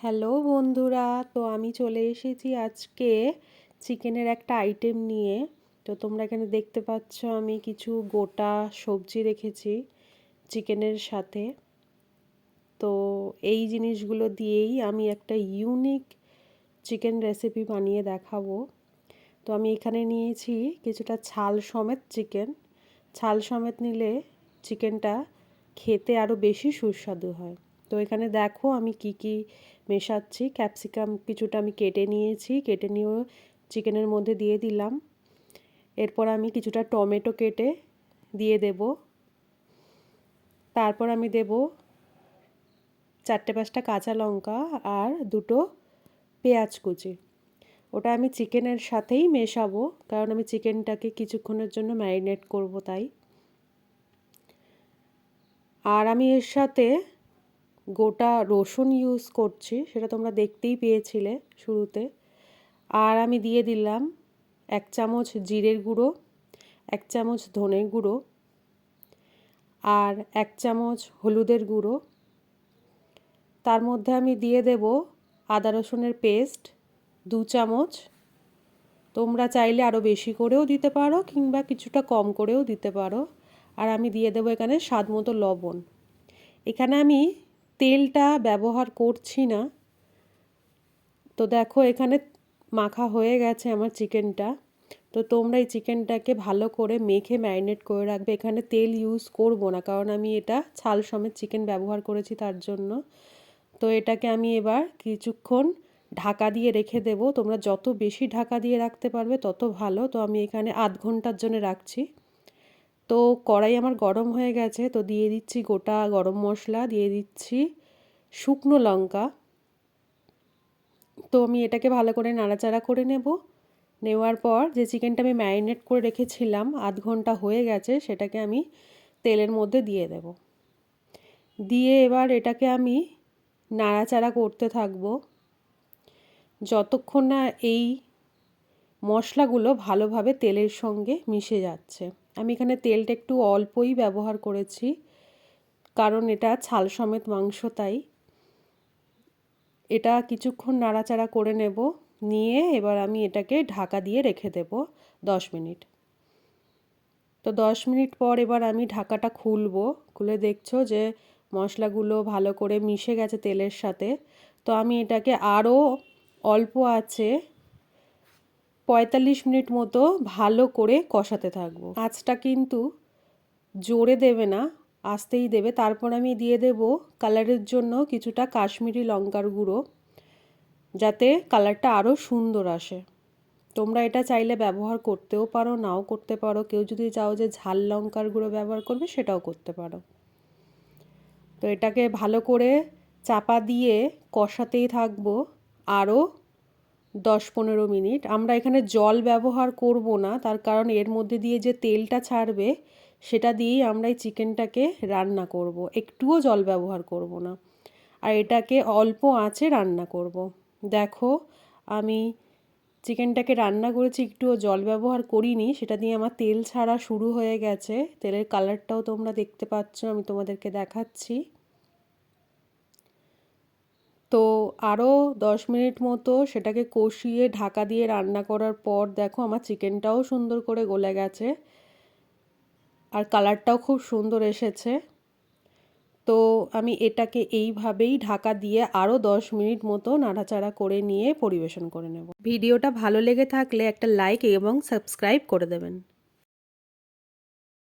Hello বন্ধুরা, তো আমি চলে এসেছি আজকে চিকেনের একটা আইটেম নিয়ে। তো তোমরা এখানে দেখতে পাচ্ছ আমি কিছু গোটা সবজি রেখেছি চিকেনের সাথে। তো এই জিনিসগুলো দিয়েই আমি একটা ইউনিক চিকেন রেসিপি বানিয়ে দেখাবো। তো আমি এখানে নিয়েছি কিছুটা ছাল সমেত চিকেন। ছাল সমেত নিলে চিকেনটা খেতে আরও বেশি সুস্বাদু হয়। তো এখানে দেখো আমি কি কি মেশাচ্ছি। ক্যাপসিকাম কিছুটা আমি কেটে নিয়েছি, কেটে নিয়েও চিকেনের মধ্যে দিয়ে দিলাম। এরপর আমি কিছুটা টমেটো কেটে দিয়ে দেব। তারপর আমি দেব 4-5টা কাঁচা লঙ্কা আর 2টো পেঁয়াজ কুচি। ওটা আমি চিকেনের সাথেই মেশাবো, কারণ আমি চিকেনটাকে কিছুক্ষণের জন্য ম্যারিনেট করব তাই। আর আমি এর সাথে গোটা রসুন ইউজ করছি, সেটা তোমরা দেখতেই পেয়েছিলে শুরুতে। আর আমি দিয়ে দিলাম 1 চামচ জিরের গুঁড়ো, 1 চামচ ধনের গুঁড়ো আর 1 চামচ হলুদের গুঁড়ো। তার মধ্যে আমি দিয়ে দেব আদা রসুনের পেস্ট 2 চামচ। তোমরা চাইলে আরও বেশি করেও দিতে পারো কিংবা কিছুটা কম করেও দিতে পারো। আর আমি দিয়ে দেবো এখানে স্বাদ মতো লবণ। এখানে আমি তেলটা ব্যবহার করছি না। তো দেখো এখানে মাখা হয়ে গেছে আমার চিকেনটা। তো তোমরা এই চিকেনটাকে ভালো করে মেখে ম্যারিনেট করে রাখবে। এখানে তেল ইউজ করব না, কারণ আমি এটা ছাল সমেত চিকেন ব্যবহার করেছি তার জন্য। তো এটাকে আমি এবার কিছুক্ষণ ঢাকা দিয়ে রেখে দেব। তোমরা যত বেশি ঢাকা দিয়ে রাখতে পারবে তত ভালো। তো আমি এখানে আধ ঘন্টার জন্য রাখছি। তো কড়াই আমার গরম হয়ে গেছে, তো দিয়ে দিচ্ছি গোটা গরম মশলা, দিয়ে দিচ্ছি শুকনো লঙ্কা। তো আমি এটাকে ভালো করে নাড়াচাড়া করে নেব। নেওয়ার পর যে চিকেনটা আমি ম্যারিনেট করে রেখেছিলাম আধ ঘন্টা হয়ে গেছে, সেটাকে আমি তেলের মধ্যে দিয়ে দেব। দিয়ে এবার এটাকে আমি নাড়াচাড়া করতে থাকবো যতক্ষণ না এই মশলাগুলো ভালোভাবে তেলের সঙ্গে মিশে যাচ্ছে। আমি এখানে তেলটা একটু অল্পই ব্যবহার করেছি, কারণ এটা ছাল সমেত মাংস তাই। এটা কিছুক্ষণ নাড়াচাড়া করে নেব, নিয়ে এবার আমি এটাকে ঢাকা দিয়ে রেখে দেব 10 মিনিট। তো 10 মিনিট পর এবার আমি ঢাকাটা খুলে দেখছো যে মশলাগুলো ভালো করে মিশে গেছে তেলের সাথে। তো আমি এটাকে আরও অল্প আছে 45 মিনিট মতো ভালো করে কষাতে থাকবো। আঁচটা কিন্তু জোরে দেবে না, আস্তেই দেবে। তারপর আমি দিয়ে দেব কালারের জন্য কিছুটা কাশ্মীরি লঙ্কার গুঁড়ো, যাতে কালারটা আরও সুন্দর আসে। তোমরা এটা চাইলে ব্যবহার করতেও পারো, নাও করতে পারো। কেউ যদি চাও যে ঝাল লঙ্কার গুঁড়ো ব্যবহার করবে, সেটাও করতে পারো। তো এটাকে ভালো করে চাপা দিয়ে কষাতেই থাকবো আরও 10-15 মিনিট। আমরা এখানে জল ব্যবহার করব না, তার কারণ এর মধ্যে দিয়ে যে তেলটা ছাড়বে সেটা দিয়েই আমরা এই চিকেনটাকে রান্না করব। একটুও জল ব্যবহার করব না, আর এটাকে অল্প আঁচে রান্না করব। দেখো আমি চিকেনটাকে রান্না করেছি, একটুও জল ব্যবহার করিনি, সেটা দিয়ে আমার তেল ছাড়া শুরু হয়ে গেছে। তেলের কালারটাও তোমরা দেখতে পাচ্ছ, আমি তোমাদেরকে দেখাচ্ছি। তো আরও 10 মিনিট মতো সেটাকে কষিয়ে ঢাকা দিয়ে রান্না করার পর দেখো আমার চিকেনটাও সুন্দর করে গলে গেছে আর কালারটাও খুব সুন্দর এসেছে। তো আমি এটাকে এইভাবেই ঢাকা দিয়ে আরও 10 মিনিট মতো নাড়াচাড়া করে নিয়ে পরিবেশন করে নেব। ভিডিওটা ভালো লেগে থাকলে একটা লাইক এবং সাবস্ক্রাইব করে দেবেন।